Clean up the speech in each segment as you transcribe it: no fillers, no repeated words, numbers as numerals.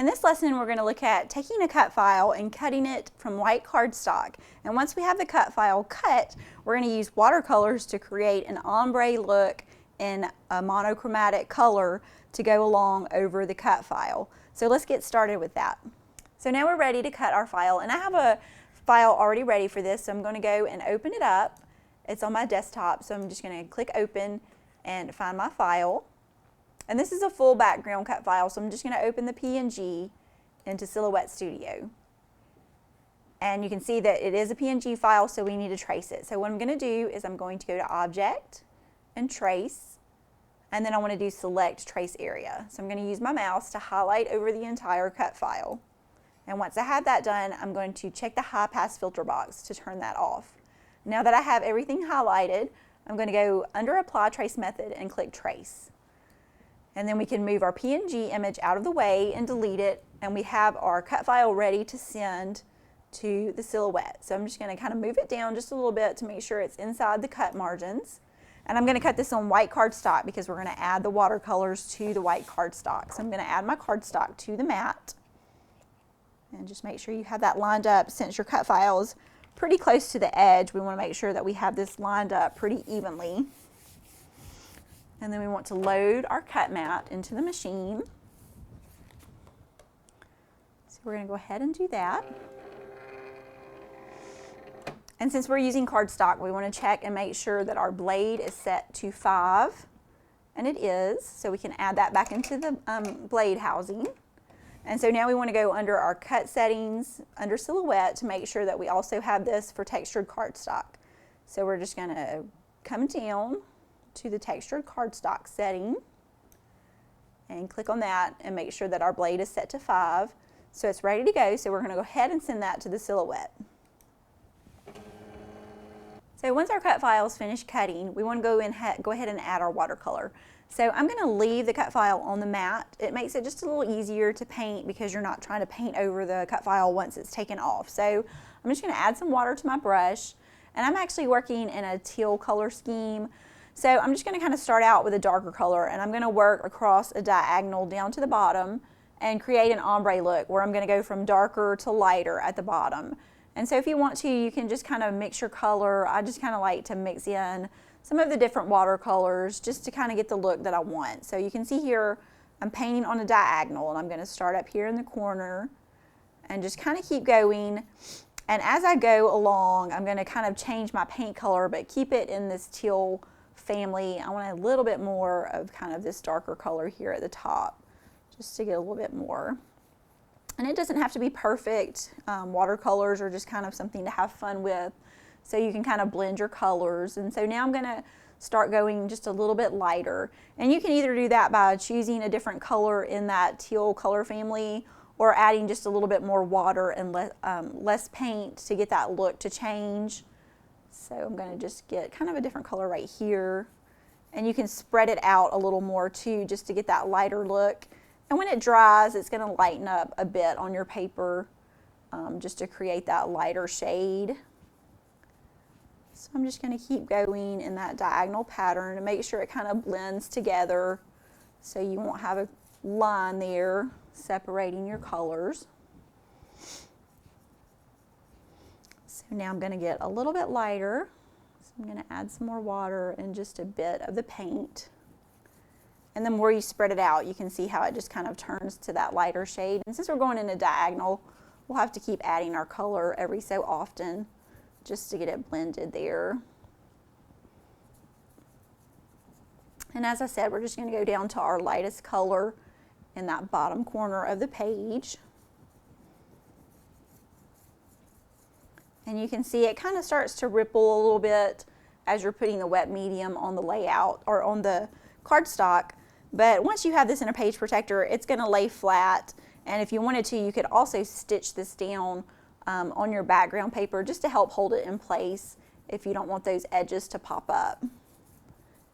In this lesson, we're going to look at taking a cut file and cutting it from white cardstock. And once we have the cut file cut, we're going to use watercolors to create an ombre look in a monochromatic color to go along over the cut file. So let's get started with that. So now we're ready to cut our file, and I have a file already ready for this, so I'm going to go and open it up. It's on my desktop, so I'm just going to click open and find my file. And this is a full background cut file, so I'm just going to open the PNG into Silhouette Studio. And you can see that it is a PNG file, so we need to trace it. So what I'm going to do is I'm going to go to Object and Trace, and then I want to do Select Trace Area. So I'm going to use my mouse to highlight over the entire cut file. And once I have that done, I'm going to check the high pass filter box to turn that off. Now that I have everything highlighted, I'm going to go under Apply Trace Method and click Trace. And then we can move our PNG image out of the way and delete it, and we have our cut file ready to send to the silhouette. So I'm just going to kind of move it down just a little bit to make sure it's inside the cut margins. And I'm going to cut this on white cardstock because we're going to add the watercolors to the white cardstock. So I'm going to add my cardstock to the mat. And just make sure you have that lined up. Since your cut file is pretty close to the edge, we want to make sure that we have this lined up pretty evenly. And then we want to load our cut mat into the machine. So we're going to go ahead and do that. And since we're using cardstock, we want to check and make sure that our blade is set to 5. And it is, so we can add that back into the blade housing. And so now we want to go under our cut settings, under Silhouette, to make sure that we also have this for textured cardstock. So we're just going to come down to the textured cardstock setting and click on that and make sure that our blade is set to 5. So it's ready to go. So we're going to go ahead and send that to the silhouette. So once our cut file is finished cutting, we want to go ahead and add our watercolor. So I'm going to leave the cut file on the mat. It makes it just a little easier to paint because you're not trying to paint over the cut file once it's taken off. So I'm just going to add some water to my brush, and I'm actually working in a teal color scheme. So I'm just going to kind of start out with a darker color, and I'm going to work across a diagonal down to the bottom and create an ombre look where I'm going to go from darker to lighter at the bottom. And so if you want to, you can just kind of mix your color. I just kind of like to mix in some of the different watercolors just to kind of get the look that I want. So you can see here I'm painting on a diagonal, and I'm going to start up here in the corner and just kind of keep going. And as I go along, I'm going to kind of change my paint color but keep it in this teal family. I want a little bit more of kind of this darker color here at the top just to get a little bit more. And it doesn't have to be perfect. Watercolors are just kind of something to have fun with, so you can kind of blend your colors. And so now I'm going to start going just a little bit lighter, and you can either do that by choosing a different color in that teal color family or adding just a little bit more water and less paint to get that look to change. So I'm going to just get kind of a different color right here, and you can spread it out a little more too just to get that lighter look. And when it dries, it's going to lighten up a bit on your paper just to create that lighter shade. So I'm just going to keep going in that diagonal pattern and make sure it kind of blends together so you won't have a line there separating your colors. So now I'm going to get a little bit lighter. So I'm going to add some more water and just a bit of the paint. And the more you spread it out, you can see how it just kind of turns to that lighter shade. And since we're going in a diagonal, we'll have to keep adding our color every so often just to get it blended there. And as I said, we're just going to go down to our lightest color in that bottom corner of the page. And you can see it kind of starts to ripple a little bit as you're putting the wet medium on the layout or on the cardstock. But once you have this in a page protector, it's going to lay flat. And if you wanted to, you could also stitch this down on your background paper just to help hold it in place if you don't want those edges to pop up.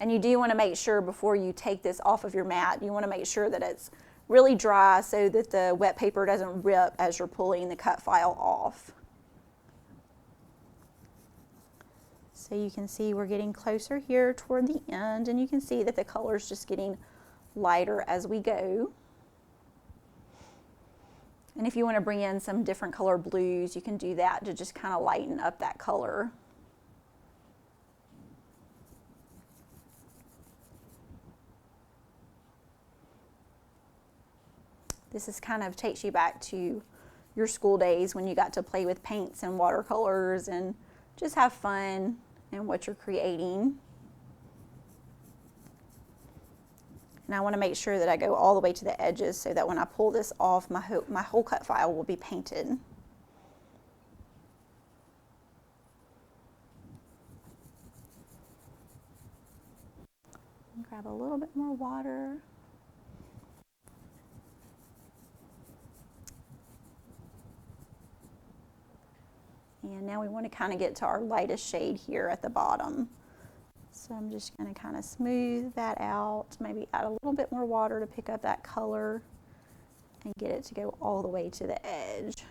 And you do want to make sure before you take this off of your mat, you want to make sure that it's really dry so that the wet paper doesn't rip as you're pulling the cut file off. So you can see we're getting closer here toward the end, and you can see that the color's just getting lighter as we go. And if you want to bring in some different color blues, you can do that to just kind of lighten up that color. This is kind of takes you back to your school days when you got to play with paints and watercolors and just have fun in what you're creating. And I want to make sure that I go all the way to the edges so that when I pull this off, my whole cut file will be painted. Grab a little bit more water. And now we want to kind of get to our lightest shade here at the bottom. So I'm just going to kind of smooth that out, maybe add a little bit more water to pick up that color and get it to go all the way to the edge.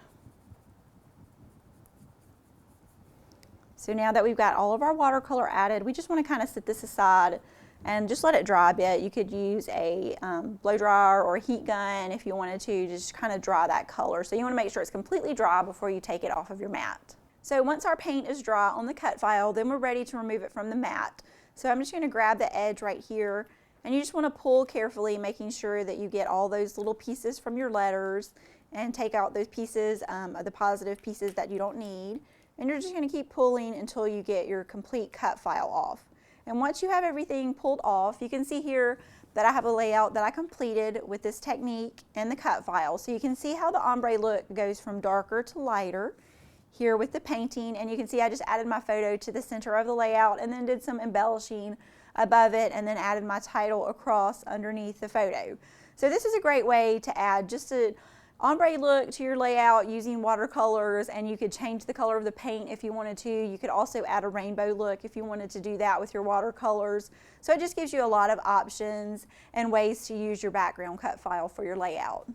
So now that we've got all of our watercolor added, we just want to kind of set this aside and just let it dry a bit. You could use a blow dryer or a heat gun if you wanted to, just kind of dry that color. So you want to make sure it's completely dry before you take it off of your mat. So once our paint is dry on the cut file, then we're ready to remove it from the mat. So I'm just going to grab the edge right here, and you just want to pull carefully, making sure that you get all those little pieces from your letters and take out those pieces, the positive pieces that you don't need. And you're just going to keep pulling until you get your complete cut file off. And once you have everything pulled off, you can see here that I have a layout that I completed with this technique and the cut file. So you can see how the ombre look goes from darker to lighter here with the painting, and you can see I just added my photo to the center of the layout and then did some embellishing above it and then added my title across underneath the photo. So this is a great way to add just an ombre look to your layout using watercolors, and you could change the color of the paint if you wanted to. You could also add a rainbow look if you wanted to do that with your watercolors. So it just gives you a lot of options and ways to use your background cut file for your layout.